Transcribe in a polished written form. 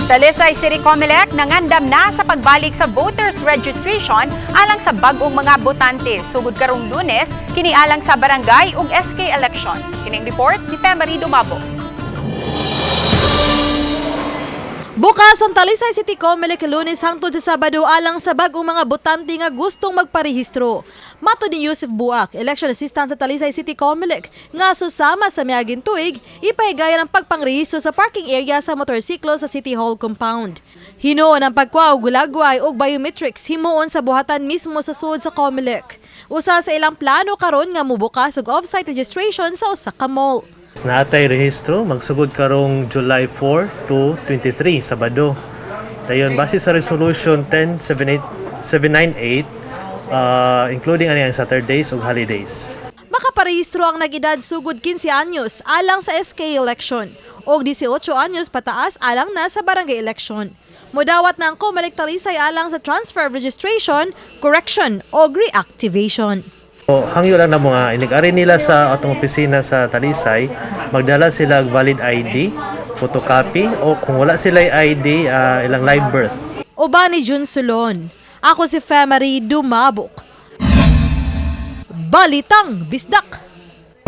Talisay City Comelec nangandam na sa pagbalik sa voters registration alang sa bag-ong mga botante sugod karong Lunes kini alang sa barangay ug SK election. Kining report ni Femery Dumabo. Bukas ang Talisay City Comelec Lunes hangtod sa Sabado alang sa bag-ong mga botante nga gustong magparehistro. Mato ni Yusuf Buak, election assistant sa Talisay City Comelec, nga susama sa miaging tuig, ipahigayan ang pagpangrehistro sa parking area sa motorsiklo sa City Hall compound. Hinuon ang pagkuha og gulagway og biometrics himuon sa buhatan mismo sa sud sa Comelec. Usa sa ilang plano karon nga mubukas og off-site registration sa usa ka mall. Natay rehistro magsugod karong July 4 to 23 Sabado. Dayon base sa resolution 10798 including ang Saturdays ug holidays. Makaparehistro ang nag-edad sugod 15 anyos alang sa SK election og 18 anyos pataas alang na sa barangay election. Modawat na ang Comelec Talisay alang sa transfer registration, correction o reactivation. Hangyo lang na mga inig-ari nila sa atong opisina sa Talisay, magdala sila valid ID, photocopy o kung wala sila ID, ilang live birth. Uban ni Jun Sulon. Ako si Femery Dumabok. Balitang Bisdak.